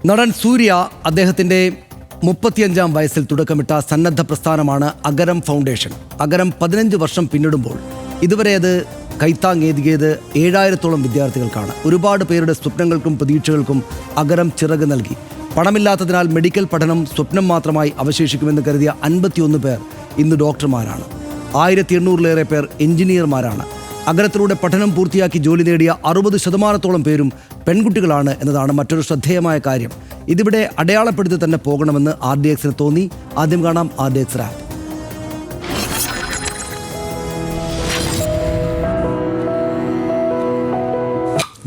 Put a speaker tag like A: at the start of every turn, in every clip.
A: നടൻ സൂര്യ അദ്ദേഹത്തിൻ്റെ 35-ാം വയസ്സിൽ തുടക്കമിട്ട സന്നദ്ധ പ്രസ്ഥാനമാണ് അഗരം ഫൗണ്ടേഷൻ. അഗരം 15 വർഷം പിന്നിടുമ്പോൾ ഇതുവരെ അത് കൈത്താങ്ങേതിയത് 7000-ഓളം വിദ്യാർത്ഥികൾക്കാണ്. ഒരുപാട് പേരുടെ സ്വപ്നങ്ങൾക്കും പ്രതീക്ഷകൾക്കും അഗരം ചിറക് നൽകി. പണമില്ലാത്തതിനാൽ മെഡിക്കൽ പഠനം സ്വപ്നം മാത്രമായി അവശേഷിക്കുമെന്ന് കരുതിയ 51 പേർ ഇന്ന് ഡോക്ടർമാരാണ്. 1800-ലേറെ പേർ എഞ്ചിനീയർമാരാണ്. അഗരത്തിലൂടെ പഠനം പൂർത്തിയാക്കി ജോലി നേടിയ 60% പേരും പെൺകുട്ടികളാണ് എന്നതാണ് മറ്റൊരു ശ്രദ്ധേയമായ കാര്യം. ഇതിവിടെ അടയാളപ്പെടുത്തി തന്നെ പോകണമെന്ന് RDXന് തോന്നി. ആദ്യം കാണാം RDX റാപ്പ്.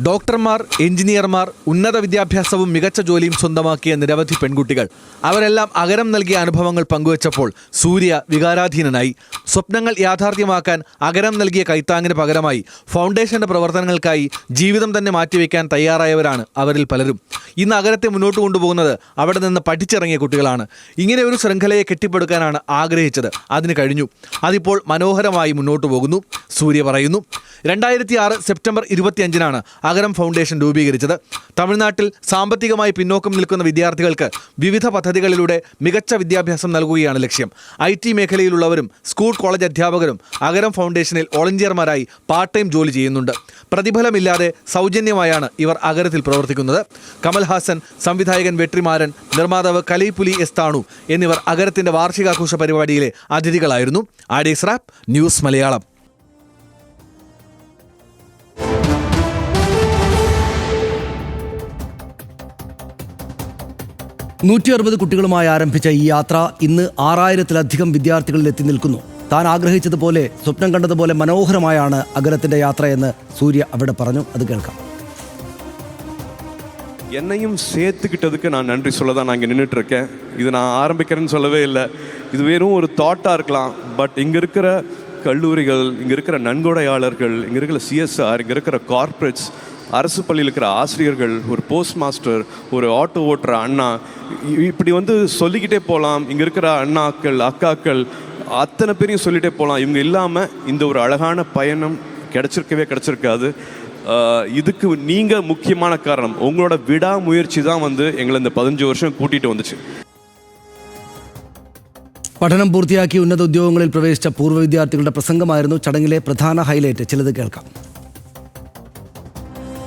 B: ഡോക്ടർമാർ, എഞ്ചിനീയർമാർ, ഉന്നത വിദ്യാഭ്യാസവും മികച്ച ജോലിയും സ്വന്തമാക്കിയ നിരവധി പെൺകുട്ടികൾ. അവരെല്ലാം അഗരം നൽകിയ അനുഭവങ്ങൾ പങ്കുവച്ചപ്പോൾ സൂര്യ വികാരാധീനനായി. സ്വപ്നങ്ങൾ യാഥാർത്ഥ്യമാക്കാൻ അഗരം നൽകിയ കൈത്താങ്ങിന് പകരമായി ഫൗണ്ടേഷന്റെ പ്രവർത്തനങ്ങൾക്കായി ജീവിതം തന്നെ മാറ്റിവെക്കാൻ തയ്യാറായവരാണ് അവരിൽ പലരും. ഇന്ന് അഗരത്തെ മുന്നോട്ട് കൊണ്ടുപോകുന്നത് അവിടെ നിന്ന് പഠിച്ചിറങ്ങിയ കുട്ടികളാണ്. ഇങ്ങനെ ഒരു ശൃംഖലയെ കെട്ടിപ്പടുക്കാനാണ് ആഗ്രഹിച്ചത്. അതിന് കഴിഞ്ഞു. അതിപ്പോൾ മനോഹരമായി മുന്നോട്ട് പോകുന്നു. സൂര്യ പറയുന്നു, 2006 സെപ്റ്റംബർ 25-നാണ് അഗരം ഫൗണ്ടേഷൻ രൂപീകരിച്ചത്. തമിഴ്നാട്ടിൽ സാമ്പത്തികമായി പിന്നോക്കം നിൽക്കുന്ന വിദ്യാർത്ഥികൾക്ക് വിവിധ പദ്ധതികളിലൂടെ മികച്ച വിദ്യാഭ്യാസം നൽകുകയാണ് ലക്ഷ്യം. IT മേഖലയിലുള്ളവരും സ്കൂൾ കോളേജ് അധ്യാപകരും അഗരം ഫൗണ്ടേഷനിൽ വോളണ്ടിയർമാരായി പാർട്ട് ടൈം ജോലി ചെയ്യുന്നുണ്ട്. പ്രതിഫലമില്ലാതെ സൗജന്യമായാണ് ഇവർ അഗരത്തിൽ പ്രവർത്തിക്കുന്നത്. കമൽഹാസൻ, സംവിധായകൻ വെട്രിമാരൻ, നിർമ്മാതാവ് കലൈപുലി എസ് താണു എന്നിവർ അഗരത്തിന്റെ വാർഷികാഘോഷ പരിപാടിയിലെ അതിഥികളായിരുന്നു. RDX wrap, news Malayalam.
A: 160 കുട്ടികളുമായി ആരംഭിച്ച ഈ യാത്ര ഇന്ന് 6000-ത്തിലധികം വിദ്യാർത്ഥികളിൽ എത്തി നിൽക്കുന്നു. താൻ ആഗ്രഹിച്ചതുപോലെ, സ്വപ്നം കണ്ടതുപോലെ മനോഹരമായാണ് അഗരത്തിന്റെ യാത്രയെന്ന് സൂര്യ അവിടെ പറഞ്ഞു. അത് കേൾക്കാം.
C: என்னையும் சேர்த்துக்கிட்டதுக்கு நான் நன்றி சொல்ல தான் நான் இங்கே நின்றுட்டுருக்கேன். இது நான் ஆரம்பிக்கிறேன்னு சொல்லவே இல்லை. இது வெறும் ஒரு தாட்டாக இருக்கலாம். பட் இங்கே இருக்கிற கல்லூரிகள், இங்கே இருக்கிற நன்கொடையாளர்கள், இங்கே இருக்கிற CSR, இங்கே இருக்கிற கார்ப்பரேட்ஸ், அரசு பள்ளியில் இருக்கிற ஆசிரியர்கள், ஒரு போஸ்ட் மாஸ்டர், ஒரு ஆட்டோ ஓட்டுற அண்ணா, இப்படி வந்து சொல்லிக்கிட்டே போகலாம். இங்கே இருக்கிற அண்ணாக்கள், அக்காக்கள், அத்தனை பேரையும் சொல்லிகிட்டே போகலாம். இவங்க இல்லாமல் இந்த ஒரு அழகான பயணம் கிடச்சிருக்காது. இதுக்கு நீங்கள் முக்கியமான காரணம். உங்களோட விடாமுயற்சி தான் வந்து எங்களை இந்த 15 வருஷம் கூட்டிகிட்டு வந்துச்சு.
A: പഠനം പൂർത്തിയാക്കി ഉന്നത ഉദ്യോഗങ്ങളിൽ പ്രവേശിച്ച പൂർവ്വ വിദ്യാർത്ഥികളുടെ പ്രസംഗമായിരുന്നു ചടങ്ങിലെ പ്രധാന ഹൈലൈറ്റ്. ചിലത് കേൾക്കാം.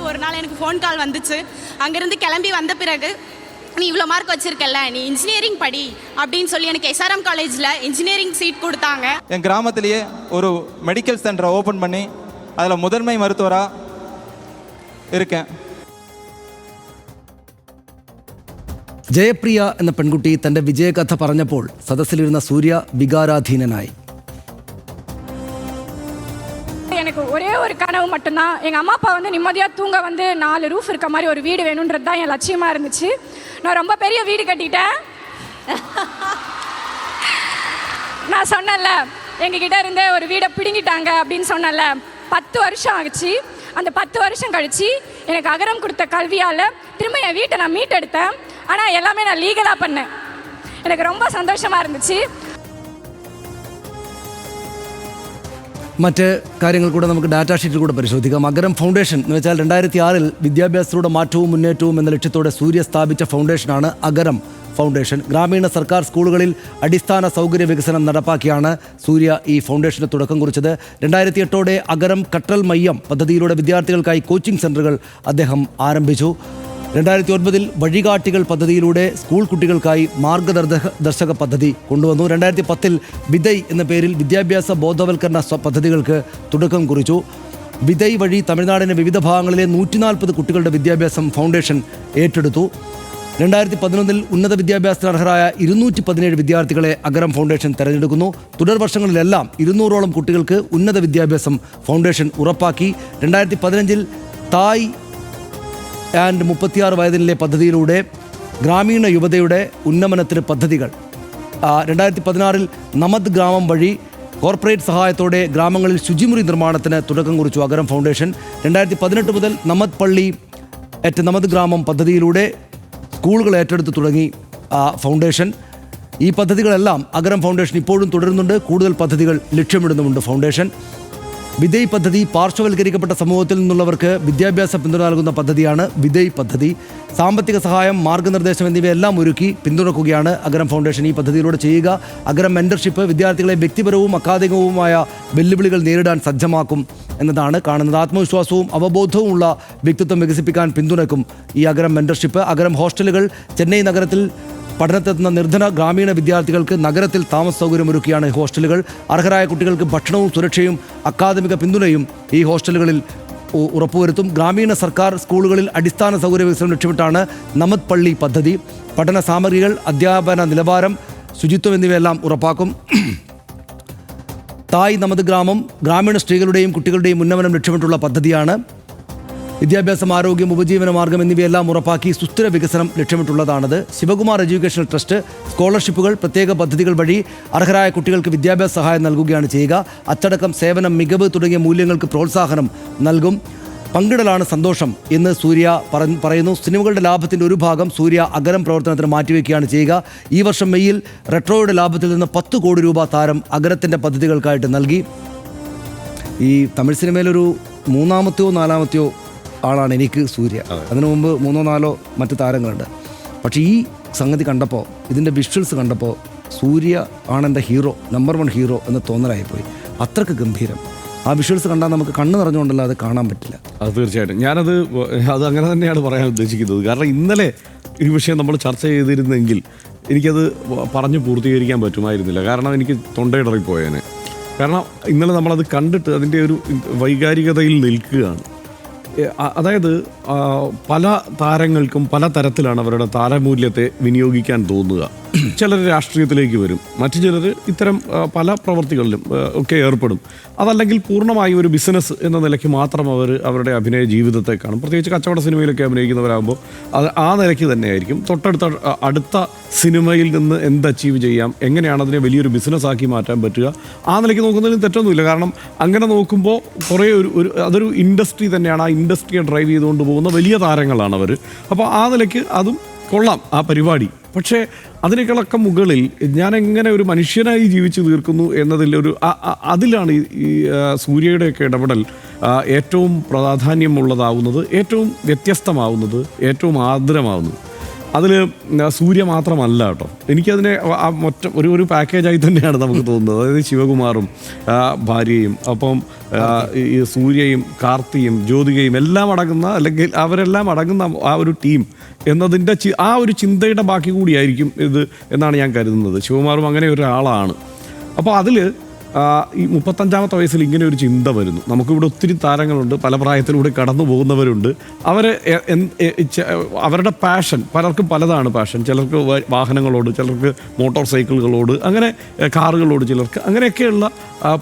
D: ஒரு நாள் எனக்கு ஃபோன் கால் வந்துச்சு. அங்கேருந்து கிளம்பி வந்த பிறகு, நீ இவ்வளோ மார்க் வச்சிருக்கல, நீ இன்ஜினியரிங் படி அப்படின்னு சொல்லி எனக்கு SRM காலேஜில் இன்ஜினியரிங் சீட் கொடுத்தாங்க.
E: என் கிராமத்திலேயே ஒரு மெடிக்கல் சென்டரை ஓப்பன் பண்ணி அதில் முதன்மை மருத்துவராக இருக்கேன்.
A: ജയപ്രിയ എന്ന പെൺകുട്ടി തൻ്റെ വിജയകഥ പറഞ്ഞപ്പോൾ സദസ്സിലിരുന്ന സൂര്യ വികാരാധീനനായി.
F: எனக்கு ஒரே ஒரு கனவு மட்டும்தான். எங்கள் அம்மா அப்பா வந்து நிம்மதியாக தூங்க வந்து 4 ரூஃப் இருக்க மாதிரி ஒரு வீடு வேணுன்றது தான் என் லட்சியமாக இருந்துச்சு. நான் ரொம்ப பெரிய வீடு கட்டிட்டேன். நான் சொன்னேன்ல, எங்ககிட்ட இருந்தே ஒரு வீடை பிடுங்கிட்டாங்க அப்படின்னு சொன்னேன்ல. 10 வருஷம் ஆச்சு. அந்த 10 வருஷம் கழித்து எனக்கு அகரம் கொடுத்த கல்வியால் திரும்ப என் வீட்டை நான் மீட்டெடுத்தேன். ஆனால் எல்லாமே நான் லீகலாக பண்ணேன். எனக்கு ரொம்ப சந்தோஷமாக இருந்துச்சு.
A: മറ്റ് കാര്യങ്ങൾ കൂടെ നമുക്ക് ഡാറ്റാ ഷീറ്റിൽ കൂടെ പരിശോധിക്കാം. അഗരം ഫൗണ്ടേഷൻ എന്ന് വെച്ചാൽ 2006-ൽ വിദ്യാഭ്യാസത്തിലൂടെ മാറ്റവും മുന്നേറ്റവും എന്ന ലക്ഷ്യത്തോടെ സൂര്യ സ്ഥാപിച്ച ഫൗണ്ടേഷനാണ് അഗരം ഫൗണ്ടേഷൻ. ഗ്രാമീണ സർക്കാർ സ്കൂളുകളിൽ അടിസ്ഥാന സൗകര്യ വികസനം നടപ്പാക്കിയാണ് സൂര്യ ഈ ഫൗണ്ടേഷന് തുടക്കം കുറിച്ചത്. 2008-ഓടെ അഗരം കട്ടൽ മയ്യം പദ്ധതിയിലൂടെ വിദ്യാർത്ഥികൾക്കായി കോച്ചിങ് സെൻ്ററുകൾ അദ്ദേഹം ആരംഭിച്ചു. 2009-ൽ വഴികാട്ടികൾ പദ്ധതിയിലൂടെ സ്കൂൾ കുട്ടികൾക്കായി മാർഗദർശക പദ്ധതി കൊണ്ടുവന്നു. 2010-ൽ വിദയ് എന്ന പേരിൽ വിദ്യാഭ്യാസ ബോധവൽക്കരണ പദ്ധതികൾക്ക് തുടക്കം കുറിച്ചു. വിദയ് വഴി തമിഴ്നാടിൻ്റെ വിവിധ ഭാഗങ്ങളിലെ 140 കുട്ടികളുടെ വിദ്യാഭ്യാസം ഫൗണ്ടേഷൻ ഏറ്റെടുത്തു. 2011-ൽ ഉന്നത വിദ്യാഭ്യാസത്തിന് അർഹരായ 217 വിദ്യാർത്ഥികളെ അഗരം ഫൗണ്ടേഷൻ തെരഞ്ഞെടുക്കുന്നു. തുടർ വർഷങ്ങളിലെല്ലാം 200-ഓളം കുട്ടികൾക്ക് ഉന്നത വിദ്യാഭ്യാസം ഫൗണ്ടേഷൻ ഉറപ്പാക്കി. 2015-ൽ തായ് ആൻഡ് 36 വയതിനിലെ പദ്ധതിയിലൂടെ ഗ്രാമീണ യുവതയുടെ ഉന്നമനത്തിന് പദ്ധതികൾ. 2016-ൽ നമദ് ഗ്രാമം വഴി കോർപ്പറേറ്റ് സഹായത്തോടെ ഗ്രാമങ്ങളിൽ ശുചിമുറി നിർമ്മാണത്തിന് തുടക്കം കുറിച്ചു അഗരം ഫൗണ്ടേഷൻ. 2018 മുതൽ നമദ് പള്ളി അറ്റ് നമദ് ഗ്രാമം പദ്ധതിയിലൂടെ സ്കൂളുകൾ ഏറ്റെടുത്ത് തുടങ്ങി ഫൗണ്ടേഷൻ. ഈ പദ്ധതികളെല്ലാം അഗരം ഫൗണ്ടേഷൻ ഇപ്പോഴും തുടരുന്നുണ്ട്. കൂടുതൽ പദ്ധതികൾ ലക്ഷ്യമിടുന്നുമുണ്ട് ഫൗണ്ടേഷൻ. വിധേയ് പദ്ധതി പാർശ്വവൽക്കരിക്കപ്പെട്ട സമൂഹത്തിൽ നിന്നുള്ളവർക്ക് വിദ്യാഭ്യാസ പിന്തുണ നൽകുന്ന പദ്ധതിയാണ് വിധേയ് പദ്ധതി. സാമ്പത്തിക സഹായം, മാർഗ്ഗനിർദ്ദേശം എന്നിവയെല്ലാം ഒരുക്കി പിന്തുണക്കുകയാണ് അഗരം ഫൗണ്ടേഷൻ ഈ പദ്ധതിയിലൂടെ ചെയ്യുക. അഗരം മെന്റർഷിപ്പ് വിദ്യാർത്ഥികളെ വ്യക്തിപരവും അക്കാദമികവുമായ വെല്ലുവിളികൾ നേരിടാൻ സജ്ജമാക്കും എന്നതാണ് കാണുന്നത്. ആത്മവിശ്വാസവും അവബോധവും ഉള്ള വ്യക്തിത്വം വികസിപ്പിക്കാൻ പിന്തുണയ്ക്കും ഈ അഗരം മെന്റർഷിപ്പ്. അഗരം ഹോസ്റ്റലുകൾ ചെന്നൈ നഗരത്തിൽ പഠനത്തെത്തുന്ന നിർധന ഗ്രാമീണ വിദ്യാർത്ഥികൾക്ക് നഗരത്തിൽ താമസ സൗകര്യമൊരുക്കിയാണ് ഹോസ്റ്റലുകൾ. അർഹരായ കുട്ടികൾക്ക് ഭക്ഷണവും സുരക്ഷയും അക്കാദമിക പിന്തുണയും ഈ ഹോസ്റ്റലുകളിൽ ഉറപ്പുവരുത്തും. ഗ്രാമീണ സർക്കാർ സ്കൂളുകളിൽ അടിസ്ഥാന സൗകര്യ വികസനം ലക്ഷ്യമിട്ടാണ് നമത് പള്ളി പദ്ധതി. പഠന സാമഗ്രികൾ, അധ്യാപന നിലവാരം, ശുചിത്വം എന്നിവയെല്ലാം ഉറപ്പാക്കും. തായ് നമത് ഗ്രാമം ഗ്രാമീണ സ്ത്രീകളുടെയും കുട്ടികളുടെയും ഉന്നമനം ലക്ഷ്യമിട്ടുള്ള പദ്ധതിയാണ്. വിദ്യാഭ്യാസം, ആരോഗ്യം, ഉപജീവന മാർഗം എന്നിവയെല്ലാം ഉറപ്പാക്കി സുസ്ഥിര വികസനം ലക്ഷ്യമിട്ടുള്ളതാണത്. ശിവകുമാർ എഡ്യൂക്കേഷണൽ ട്രസ്റ്റ് സ്കോളർഷിപ്പുകൾ, പ്രത്യേക പദ്ധതികൾ വഴി അർഹരായ കുട്ടികൾക്ക് വിദ്യാഭ്യാസ സഹായം നൽകുകയാണ് ചെയ്യുക. അച്ചടക്കം, സേവനം, മികവ് തുടങ്ങിയ മൂല്യങ്ങൾക്ക് പ്രോത്സാഹനം നൽകും. പങ്കിടലാണ് സന്തോഷം എന്ന് സൂര്യ പറയുന്നു. സിനിമകളുടെ ലാഭത്തിൻ്റെ ഒരു ഭാഗം സൂര്യ അഗരം പ്രവർത്തനത്തിന് മാറ്റിവെക്കുകയാണ് ചെയ്യുക. ഈ വർഷം മെയ്യിൽ റെട്രോയുടെ ലാഭത്തിൽ നിന്ന് 10 കോടി രൂപ താരം അഗരത്തിൻ്റെ പദ്ധതികൾക്കായിട്ട് നൽകി. ഈ തമിഴ് സിനിമയിലൊരു 3-ാമത്തെയോ 4-ാമത്തെയോ ആളാണ് എനിക്ക് സൂര്യ. അതിനു മുമ്പ് 3-4 മറ്റ് താരങ്ങളുണ്ട്. പക്ഷേ ഈ സംഗതി കണ്ടപ്പോൾ, ഇതിൻ്റെ വിഷ്വൽസ് കണ്ടപ്പോൾ സൂര്യ ആണ് എൻ്റെ ഹീറോ, നമ്പർ 1 ഹീറോ എന്ന് തോന്നലായിപ്പോയി. അത്രയ്ക്ക് ഗംഭീരം. ആ വിഷ്വൽസ് കണ്ടാൽ നമുക്ക് കണ്ണ് നിറഞ്ഞുകൊണ്ടല്ല അത് കാണാൻ പറ്റില്ല.
G: അത് തീർച്ചയായിട്ടും അത് അങ്ങനെ തന്നെയാണ് പറയാൻ ഉദ്ദേശിക്കുന്നത്. കാരണം ഇന്നലെ ഈ വിഷയം നമ്മൾ ചർച്ച ചെയ്തിരുന്നെങ്കിൽ എനിക്കത് പറഞ്ഞ് പൂർത്തീകരിക്കാൻ പറ്റുമായിരുന്നില്ല. കാരണം എനിക്ക് തൊണ്ടയിടറിപ്പോയേനെ. കാരണം ഇന്നലെ നമ്മളത് കണ്ടിട്ട് അതിൻ്റെ ഒരു വൈകാരികതയിൽ നിൽക്കുകയാണ്. അതായത് പല താരങ്ങൾക്കും പല തരത്തിലാണ് അവരുടെ താരമൂല്യത്തെ വിനിയോഗിക്കാൻ തോന്നുക. ചിലർ രാഷ്ട്രീയത്തിലേക്ക് വരും, മറ്റു ചിലർ ഇത്തരം പല പ്രവർത്തികളിലും ഒക്കെ ഏർപ്പെടും. അതല്ലെങ്കിൽ പൂർണ്ണമായും ഒരു ബിസിനസ് എന്ന നിലയ്ക്ക് മാത്രം അവരുടെ അഭിനയ ജീവിതത്തെ കാണും. പ്രത്യേകിച്ച് കച്ചവട സിനിമയിലൊക്കെ അഭിനയിക്കുന്നവരാകുമ്പോൾ അത് ആ നിലയ്ക്ക് തന്നെയായിരിക്കും. അടുത്ത സിനിമയിൽ നിന്ന് എന്ത് അച്ചീവ് ചെയ്യാം, എങ്ങനെയാണ് അതിനെ വലിയൊരു ബിസിനസ്സാക്കി മാറ്റാൻ പറ്റുക, ആ നിലയ്ക്ക് നോക്കുന്നതിന് തെറ്റൊന്നുമില്ല. കാരണം അങ്ങനെ നോക്കുമ്പോൾ കുറേ അതൊരു ഇൻഡസ്ട്രി തന്നെയാണ്. ആ ഇൻഡസ്ട്രിയെ ഡ്രൈവ് ചെയ്തുകൊണ്ട് പോകുന്ന വലിയ താരങ്ങളാണ് അവർ. അപ്പോൾ ആ നിലയ്ക്ക് അതും കൊള്ളാം ആ പരിപാടി. പക്ഷേ അതിനേക്കാളൊക്കെ മുകളിൽ ഞാൻ എങ്ങനെ ഒരു മനുഷ്യനായി ജീവിച്ചു തീർക്കുന്നു അതിലാണ് ഈ സൂര്യയുടെയൊക്കെ ഇടപെടൽ ഏറ്റവും പ്രാധാന്യമുള്ളതാവുന്നത്, ഏറ്റവും വ്യത്യസ്തമാവുന്നത്, ഏറ്റവും ആർദ്രമാവുന്നത്. അതിൽ സൂര്യ മാത്രമല്ല കേട്ടോ. എനിക്കതിനെ ഒരു പാക്കേജായി തന്നെയാണ് നമുക്ക് തോന്നുന്നത്. അതായത് ശിവകുമാറും ഭാര്യയും, അപ്പം ഈ സൂര്യയും കാർത്തിയും ജ്യോതികയും എല്ലാം അടങ്ങുന്ന, അല്ലെങ്കിൽ അവരെല്ലാം അടങ്ങുന്ന ആ ഒരു ടീം എന്നതിൻ്റെ ആ ഒരു ചിന്തയുടെ ബാക്കി കൂടിയായിരിക്കും ഇത് എന്നാണ് ഞാൻ കരുതുന്നത്. ശിവകുമാറും അങ്ങനെ ഒരാളാണ്. അപ്പോൾ അതിൽ ഈ 35-ാമത്തെ വയസ്സിൽ ഇങ്ങനെ ഒരു ചിന്ത വരുന്നു. നമുക്കിവിടെ ഒത്തിരി താരങ്ങളുണ്ട്, പല പ്രായത്തിലൂടെ കടന്നു പോകുന്നവരുണ്ട്. അവരുടെ പാഷൻ പലർക്കും പലതാണ് പാഷൻ. ചിലർക്ക് വാഹനങ്ങളോട്, ചിലർക്ക് മോട്ടോർ സൈക്കിളുകളോട്, അങ്ങനെ കാറുകളോട്, ചിലർക്ക് അങ്ങനെയൊക്കെയുള്ള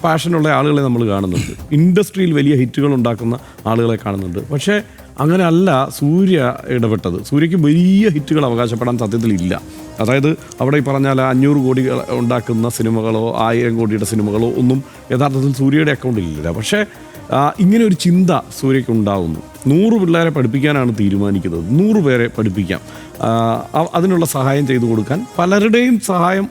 G: പാഷനുള്ള ആളുകളെ നമ്മൾ കാണുന്നുണ്ട്. ഇൻഡസ്ട്രിയിൽ വലിയ ഹിറ്റുകൾ ഉണ്ടാക്കുന്ന ആളുകളെ കാണുന്നുണ്ട്. പക്ഷേ അങ്ങനെയല്ല സൂര്യ ഇടപെട്ടത്. സൂര്യയ്ക്ക് വലിയ ഹിറ്റുകൾ അവകാശപ്പെടാൻ സത്യത്തിലില്ല. അതായത് അവിടെ ഈ പറഞ്ഞാൽ 500 കോടി ഉണ്ടാക്കുന്ന സിനിമകളോ 1000 കോടിയുടെ സിനിമകളോ ഒന്നും യഥാർത്ഥത്തിൽ സൂര്യയുടെ അക്കൗണ്ടിലില്ല. പക്ഷേ ഇങ്ങനെ ഒരു ചിന്ത സൂര്യയ്ക്ക് ഉണ്ടാവുന്നു. 100 പിള്ളേരെ പഠിപ്പിക്കാനാണ് തീരുമാനിക്കുന്നത്. 100 പേരെ പഠിപ്പിക്കാം. അതിനുള്ള സഹായം ചെയ്തു കൊടുക്കാൻ പലരുടെയും സഹായം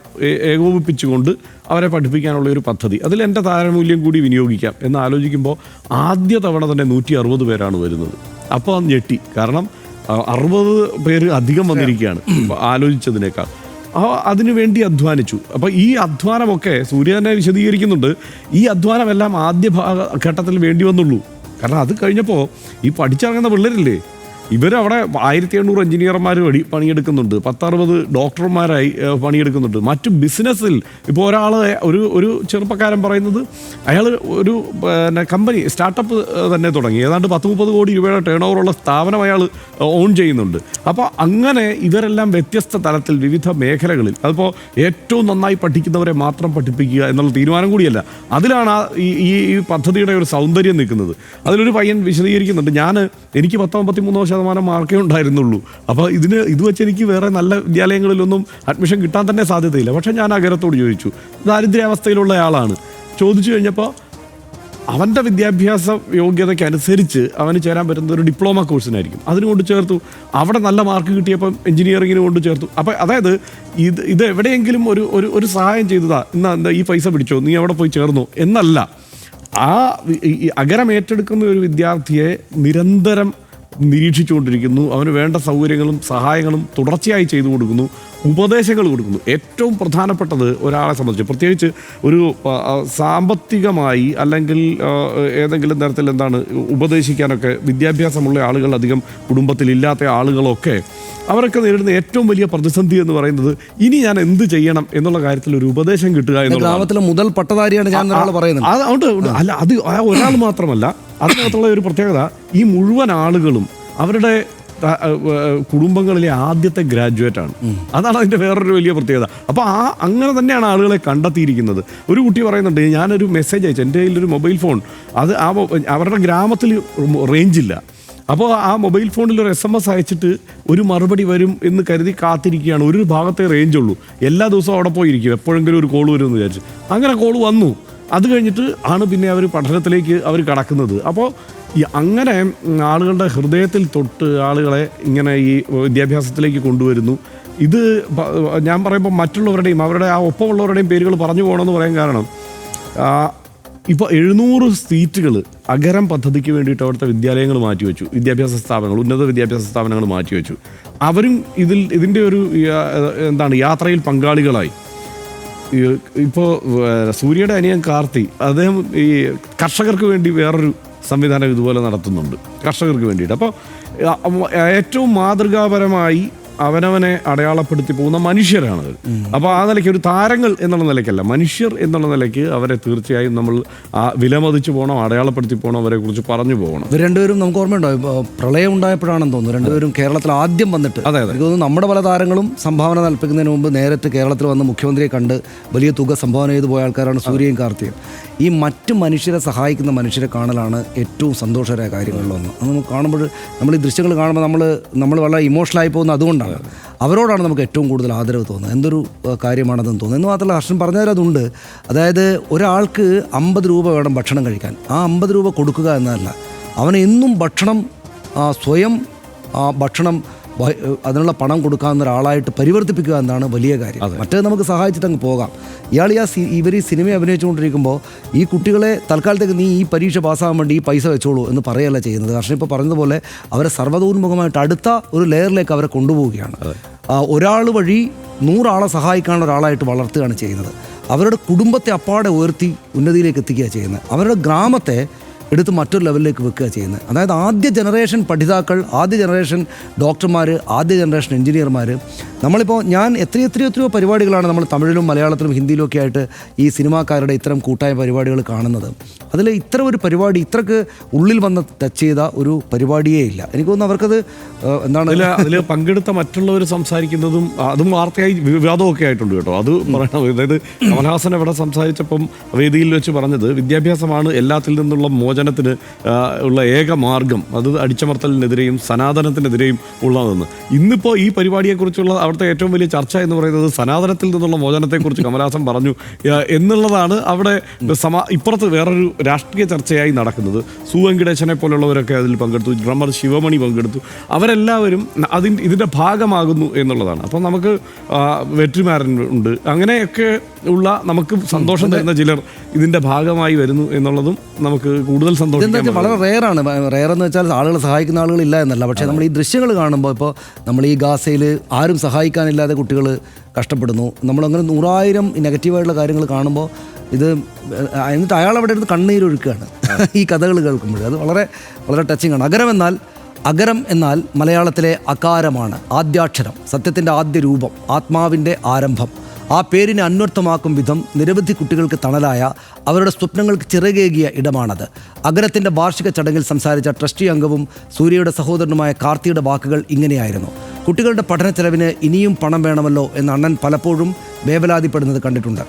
G: ഏകോപിപ്പിച്ചുകൊണ്ട് അവരെ പഠിപ്പിക്കാനുള്ള ഒരു പദ്ധതി. അതിൽ എൻ്റെ താരമൂല്യം കൂടി വിനിയോഗിക്കാം എന്ന് ആലോചിക്കുമ്പോൾ ആദ്യ തവണ തന്നെ 160 പേരാണ് വരുന്നത്. അപ്പോൾ ഞെട്ടി. കാരണം 60 പേര് അധികം വന്നിരിക്കുകയാണ് ആലോചിച്ചതിനേക്കാൾ. അതിനു വേണ്ടി അധ്വാനിച്ചു. അപ്പോൾ ഈ അധ്വാനമൊക്കെ സൂര്യ തന്നെ വിശദീകരിക്കുന്നുണ്ട്. ഈ അധ്വാനമെല്ലാം ആദ്യ ഘട്ടത്തിൽ വേണ്ടി വന്നുള്ളൂ. കാരണം അത് കഴിഞ്ഞപ്പോൾ ഈ പഠിച്ചിറങ്ങുന്ന പിള്ളേരില്ലേ, ഇവരവിടെ 1800 എഞ്ചിനീയർമാർ പണിയെടുക്കുന്നുണ്ട്, 10-60 ഡോക്ടർമാരായി പണിയെടുക്കുന്നുണ്ട്. മറ്റു ബിസിനസ്സിൽ ഇപ്പോൾ ഒരു ചെറുപ്പക്കാരൻ പറയുന്നത് അയാൾ ഒരു കമ്പനി സ്റ്റാർട്ടപ്പ് തന്നെ തുടങ്ങി. ഏതാണ്ട് 10-30 കോടി രൂപയുടെ ടേൺ ഓവറുള്ള സ്ഥാപനം അയാൾ ഓൺ ചെയ്യുന്നുണ്ട്. അപ്പോൾ അങ്ങനെ ഇവരെല്ലാം വ്യത്യസ്ത തലത്തിൽ വിവിധ മേഖലകളിൽ, അതിപ്പോൾ ഏറ്റവും നന്നായി പഠിക്കുന്നവരെ മാത്രം പഠിപ്പിക്കുക എന്നുള്ള തീരുമാനം കൂടിയല്ല. അതിലാണ് ഈ പദ്ധതിയുടെ ഒരു സൗന്ദര്യം നിൽക്കുന്നത്. അതിലൊരു പയ്യൻ വിശദീകരിക്കുന്നുണ്ട്, എനിക്ക് 53% മാർക്കേ ഉണ്ടായിരുന്നുള്ളൂ. അപ്പോൾ ഇത് വെച്ച് എനിക്ക് വേറെ നല്ല വിദ്യാലയങ്ങളിലൊന്നും അഡ്മിഷൻ കിട്ടാൻ തന്നെ സാധ്യതയില്ല. പക്ഷേ ഞാൻ അഗരത്തോട് ചോദിച്ചു, ദാരിദ്ര്യാവസ്ഥയിലുള്ള ആളാണ്. ചോദിച്ചു കഴിഞ്ഞപ്പോൾ അവൻ്റെ വിദ്യാഭ്യാസ യോഗ്യതയ്ക്ക് അനുസരിച്ച് അവന് ചേരാൻ പറ്റുന്ന ഒരു ഡിപ്ലോമ കോഴ്സിനായിരിക്കും. അതിന് കൊണ്ട് ചേർത്തു. അവിടെ നല്ല മാർക്ക് കിട്ടിയപ്പം എഞ്ചിനീയറിങ്ങിന് കൊണ്ട് ചേർത്തു. അപ്പോൾ അതായത് ഇത് എവിടെയെങ്കിലും ഒരു സഹായം ചെയ്തതാ, എന്താ ഈ പൈസ പിടിച്ചോ, നീ അവിടെ പോയി ചേർന്നോ എന്നല്ല. ഈ അഗരം ഏറ്റെടുക്കുന്ന ഒരു വിദ്യാർത്ഥിയെ നിരന്തരം നിരീക്ഷിച്ചുകൊണ്ടിരിക്കുന്നു. അവന് വേണ്ട സൗകര്യങ്ങളും സഹായങ്ങളും തുടർച്ചയായി ചെയ്തു കൊടുക്കുന്നു, ഉപദേശങ്ങൾ കൊടുക്കുന്നു. ഏറ്റവും പ്രധാനപ്പെട്ടത് ഒരാളെ സംബന്ധിച്ച് പ്രത്യേകിച്ച് ഒരു സാമ്പത്തികമായി അല്ലെങ്കിൽ ഏതെങ്കിലും തരത്തിൽ ഉപദേശിക്കാനൊക്കെ വിദ്യാഭ്യാസമുള്ള ആളുകൾ അധികം കുടുംബത്തിലില്ലാത്ത ആളുകളൊക്കെ അവരൊക്കെ നേരിടുന്ന ഏറ്റവും വലിയ പ്രതിസന്ധി എന്ന് പറയുന്നത് ഇനി ഞാൻ എന്ത് ചെയ്യണം എന്നുള്ള കാര്യത്തിൽ ഒരു ഉപദേശം കിട്ടുക എന്നുള്ളതാണ്.
A: ഗ്രാമത്തിലെ മുതൽ പട്ടധാരിയാണ് ഞാൻ പറയുന്നത്.
G: അല്ല, അത് ഒരാൾ മാത്രമല്ല. അതിനകത്തുള്ള ഒരു പ്രത്യേകത, ഈ മുഴുവൻ ആളുകളും അവരുടെ കുടുംബങ്ങളിലെ ആദ്യത്തെ ഗ്രാജുവേറ്റ് ആണ്. അതാണ് അതിൻ്റെ വേറൊരു വലിയ പ്രത്യേകത. അപ്പോൾ അങ്ങനെ തന്നെയാണ് ആളുകളെ കണ്ടെത്തിയിരിക്കുന്നത്. ഒരു കുട്ടി പറയുന്നുണ്ട്, ഞാനൊരു മെസ്സേജ് അയച്ചു, എൻ്റെ കയ്യിലൊരു മൊബൈൽ ഫോൺ, അത് അവരുടെ ഗ്രാമത്തിൽ റേഞ്ചില്ല. അപ്പോൾ ആ മൊബൈൽ ഫോണിൽ ഒരു SMS അയച്ചിട്ട് ഒരു മറുപടി വരും എന്ന് കരുതി കാത്തിരിക്കുകയാണ്. ഒരു ഭാഗത്തെ റേഞ്ചുള്ളൂ. എല്ലാ ദിവസവും അവിടെ പോയിരിക്കും, എപ്പോഴെങ്കിലും ഒരു കോൾ വരുമെന്ന് വിചാരിച്ചു. അങ്ങനെ കോൾ വന്നു. അത് കഴിഞ്ഞിട്ട് ആണ് പിന്നെ അവർ പഠനത്തിലേക്ക് അവർ കടക്കുന്നത്. അപ്പോൾ അങ്ങനെ ആളുകളുടെ ഹൃദയത്തിൽ തൊട്ട് ആളുകളെ ഇങ്ങനെ ഈ വിദ്യാഭ്യാസത്തിലേക്ക് കൊണ്ടുവരുന്നു. ഇത് ഞാൻ പറയുമ്പോൾ മറ്റുള്ളവരുടെയും അവരുടെ ആ ഒപ്പമുള്ളവരുടെയും പേരുകൾ പറഞ്ഞു പോകണമെന്ന് പറയാൻ കാരണം, ഇപ്പോൾ 700 സീറ്റുകൾ അഗരം പദ്ധതിക്ക് വേണ്ടിയിട്ട് അവിടുത്തെ വിദ്യാലയങ്ങൾ മാറ്റിവെച്ചു. വിദ്യാഭ്യാസ സ്ഥാപനങ്ങൾ, ഉന്നത വിദ്യാഭ്യാസ സ്ഥാപനങ്ങൾ മാറ്റിവെച്ചു. അവരും ഇതിൻ്റെ ഒരു യാത്രയിൽ പങ്കാളികളായി. ഇപ്പോൾ സൂര്യയുടെ അനിയൻ കാർത്തി, അദ്ദേഹം ഈ കർഷകർക്ക് വേണ്ടി വേറൊരു സംവിധാനം ഇതുപോലെ നടത്തുന്നുണ്ട്, കർഷകർക്ക് വേണ്ടിയിട്ട്. അപ്പോൾ ഏറ്റവും മാതൃകാപരമായി അവനവനെ അടയാളപ്പെടുത്തി പോകുന്ന മനുഷ്യരാണ്. അപ്പോൾ ആ നിലയ്ക്ക് ഒരു താരങ്ങൾ എന്നുള്ള നിലയ്ക്കല്ല, മനുഷ്യർ എന്നുള്ള നിലയ്ക്ക് അവരെ തീർച്ചയായും നമ്മൾ വിലമതിച്ച് പോകണം, അടയാളപ്പെടുത്തി പോകണം, അവരെ കുറിച്ച് പറഞ്ഞു പോകണം.
A: ഇവർ രണ്ടുപേരും നമുക്ക് ഓർമ്മയുണ്ടോ, പ്രളയം ഉണ്ടായപ്പോഴാണെന്ന് തോന്നുന്നു രണ്ടുപേരും കേരളത്തിൽ ആദ്യം വന്നിട്ട്. എനിക്ക് തോന്നുന്നു നമ്മുടെ പല താരങ്ങളും സംഭാവന നൽകുന്നതിന് മുമ്പ് നേരിട്ട് കേരളത്തിൽ വന്ന് മുഖ്യമന്ത്രിയെ കണ്ട് വലിയ തുക സംഭാവന ചെയ്തു പോയ ആൾക്കാരാണ് സൂര്യയും കാർത്തിയും. ഈ മറ്റു മനുഷ്യരെ സഹായിക്കുന്ന മനുഷ്യരെ കാണലാണ് ഏറ്റവും സന്തോഷകരമായ കാര്യങ്ങളിലൊന്ന്. അത് നമുക്ക് കാണുമ്പോൾ, നമ്മൾ ഈ ദൃശ്യങ്ങൾ കാണുമ്പോൾ നമ്മൾ വളരെ ഇമോഷണലായി പോകുന്നത് അതുകൊണ്ടാണ്. അവരോടാണ് നമുക്ക് ഏറ്റവും കൂടുതൽ ആദരവ് തോന്നുന്നത്. എന്തൊരു കാര്യമാണതെന്ന് തോന്നുന്നു. എന്ന് മാത്രമല്ല, ഹർഷൻ പറഞ്ഞതിലതുണ്ട്. അതായത് ഒരാൾക്ക് 50 രൂപ വേണം ഭക്ഷണം കഴിക്കാൻ. ആ 50 രൂപ കൊടുക്കുക എന്നതല്ല, അവന് എന്നും ഭക്ഷണം സ്വയം ഭക്ഷണം അതിനുള്ള പണം കൊടുക്കാവുന്ന ഒരാളായിട്ട് പരിവർത്തിപ്പിക്കുക എന്നാണ് വലിയ കാര്യം. മറ്റേത് നമുക്ക് സഹായിച്ചിട്ട് അങ്ങ് പോകാം. ഇവർ ഈ സിനിമ അഭിനയിച്ചുകൊണ്ടിരിക്കുമ്പോൾ ഈ കുട്ടികളെ തൽക്കാലത്തേക്ക് നീ ഈ പരീക്ഷ പാസ്സാകാൻ വേണ്ടി ഈ പൈസ വെച്ചോളൂ എന്ന് പറയല്ല ചെയ്യുന്നത്. കാരണം ഇപ്പോൾ പറഞ്ഞതുപോലെ അവരെ സർവ്വതോന്മുഖമായിട്ട് അടുത്ത ഒരു ലെയറിലേക്ക് അവരെ കൊണ്ടുപോവുകയാണ്. ഒരാൾ വഴി 100 ആളെ സഹായിക്കാനുള്ള ഒരാളായിട്ട് വളർത്തുകയാണ് ചെയ്യുന്നത്. അവരുടെ കുടുംബത്തെ അപ്പാടെ ഉയർത്തി ഉന്നതിയിലേക്ക് എത്തിക്കുകയാണ് ചെയ്യുന്നത്. അവരുടെ ഗ്രാമത്തെ എടുത്ത് മറ്റൊരു ലെവലിലേക്ക് വെക്കുക ചെയ്യുന്നത്. അതായത് ആദ്യ ജനറേഷൻ പഠിതാക്കൾ, ആദ്യ ജനറേഷൻ ഡോക്ടർമാർ, ആദ്യ ജനറേഷൻ എഞ്ചിനീയർമാർ. നമ്മളിപ്പോൾ ഞാൻ എത്രയോ പരിപാടികളാണ് നമ്മൾ തമിഴിലും മലയാളത്തിലും ഹിന്ദിയിലും ഒക്കെ ആയിട്ട് ഈ സിനിമാക്കാരുടെ ഇത്തരം കൂട്ടായ പരിപാടികൾ കാണുന്നത്. അതിൽ ഇത്ര ഒരു പരിപാടി ഇത്രക്ക് ഉള്ളിൽ വന്ന് ടച്ച് ചെയ്ത ഒരു പരിപാടിയേ ഇല്ല. എനിക്ക് തോന്നുന്നു അവർക്കത്
G: അതിൽ പങ്കെടുത്ത മറ്റുള്ളവർ സംസാരിക്കുന്നതും അതും വാർത്തയായി വിവാദമൊക്കെ ആയിട്ടുണ്ട് കേട്ടോ. അത് പറയണം. അതായത് കമൽഹാസൻ ഇവിടെ സംസാരിച്ചപ്പം വേദിയിൽ വെച്ച് പറഞ്ഞത് വിദ്യാഭ്യാസമാണ് എല്ലാത്തിൽ നിന്നുള്ള മോചനത്തിന് ഉള്ള ഏക മാർഗം, അത് അടിച്ചമർത്തലിനെതിരെയും സനാതനത്തിനെതിരെയും ഉള്ളതെന്ന്. ഇന്നിപ്പോൾ ഈ പരിപാടിയെക്കുറിച്ചുള്ള അവിടുത്തെ ഏറ്റവും വലിയ ചർച്ച എന്ന് പറയുന്നത് സനാതനത്തിൽ നിന്നുള്ള മോചനത്തെക്കുറിച്ച് കമൽഹാസൻ പറഞ്ഞു എന്നുള്ളതാണ്. അവിടെ ഇപ്പുറത്ത് വേറൊരു രാഷ്ട്രീയ ചർച്ചയായി നടക്കുന്നത്. വെങ്കടേശനെ പോലുള്ളവരൊക്കെ അതിൽ പങ്കെടുത്തു, ഡ്രമ്മർ ശിവമണി പങ്കെടുത്തു. അവരെല്ലാവരും ഇതിൻ്റെ ഭാഗമാകുന്നു എന്നുള്ളതാണ്. അപ്പം നമുക്ക് വെട്രിമാരൻ ഉണ്ട്, അങ്ങനെയൊക്കെ ഉള്ള നമുക്ക് സന്തോഷം തരുന്ന ചിലർ ഇതിൻ്റെ ഭാഗമായി വരുന്നു എന്നുള്ളതും നമുക്ക് കൂടുതൽ സന്തോഷം.
A: വളരെ റെയറെന്ന് വെച്ചാൽ ആളുകൾ സഹായിക്കുന്ന ആളുകളില്ല എന്നല്ല, പക്ഷേ നമ്മൾ ഈ ദൃശ്യങ്ങൾ കാണുമ്പോൾ, ഇപ്പോൾ നമ്മൾ ഈ ഗാസയിൽ ആരും സഹായിക്കാനില്ലാതെ കുട്ടികൾ കഷ്ടപ്പെടുന്നു, നമ്മളങ്ങനെ 100,000 നെഗറ്റീവായിട്ടുള്ള കാര്യങ്ങൾ കാണുമ്പോൾ എന്നിട്ട് അയാൾ അവിടെ ഇരുന്ന് കണ്ണീരൊഴുക്കുകയാണ് ഈ കഥകൾ കേൾക്കുമ്പോൾ. അത് വളരെ വളരെ ടച്ചിങ് ആണ്. അഗരം എന്നാൽ മലയാളത്തിലെ അകാരമാണ്, ആദ്യാക്ഷരം, സത്യത്തിൻ്റെ ആദ്യ രൂപം, ആത്മാവിൻ്റെ ആരംഭം. ആ പേരിനെ അന്വർത്ഥമാക്കും വിധം നിരവധി കുട്ടികൾക്ക് തണലായ, അവരുടെ സ്വപ്നങ്ങൾക്ക് ചിറകേകിയ ഇടമാണത്. അഗരത്തിൻ്റെ വാർഷിക ചടങ്ങിൽ സംസാരിച്ച ട്രസ്റ്റി അംഗവും സൂര്യയുടെ സഹോദരനുമായ കാർത്തിയുടെ വാക്കുകൾ ഇങ്ങനെയായിരുന്നു: കുട്ടികളുടെ പഠന ചെലവിന് ഇനിയും പണം വേണമല്ലോ എന്ന് അണ്ണൻ പലപ്പോഴും വേവലാതിപ്പെടുന്നത് കണ്ടിട്ടുണ്ട്.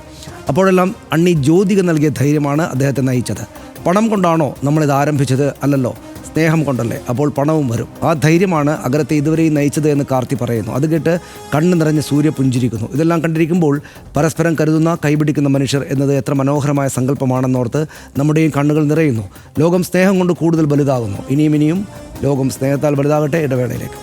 A: അപ്പോഴെല്ലാം അണ്ണി ജ്യോതിക നൽകിയ ധൈര്യമാണ് അദ്ദേഹത്തെ നയിച്ചത്. പണം കൊണ്ടാണോ നമ്മളിത് ആരംഭിച്ചത്? അല്ലല്ലോ, സ്നേഹം കൊണ്ടല്ലേ, അപ്പോൾ പണവും വരും. ആ ധൈര്യമാണ് അഗരത്തെ ഇതുവരെയും നയിച്ചത് എന്ന് കാർത്തി പറയുന്നു. അത് കേട്ട് കണ്ണ് നിറഞ്ഞ് സൂര്യ പുഞ്ചിരിക്കുന്നു. ഇതെല്ലാം കണ്ടിരിക്കുമ്പോൾ പരസ്പരം കരുതുന്ന, കൈപിടിക്കുന്ന മനുഷ്യർ എന്നത് എത്ര മനോഹരമായ സങ്കല്പമാണെന്നോർത്ത് നമ്മുടെയും കണ്ണുകൾ നിറയുന്നു. ലോകം സ്നേഹം കൊണ്ട് കൂടുതൽ വലുതാകുന്നു. ഇനിയും ലോകം സ്നേഹത്താൽ വലുതാകട്ടെ. ഇടവേളയിലേക്ക്.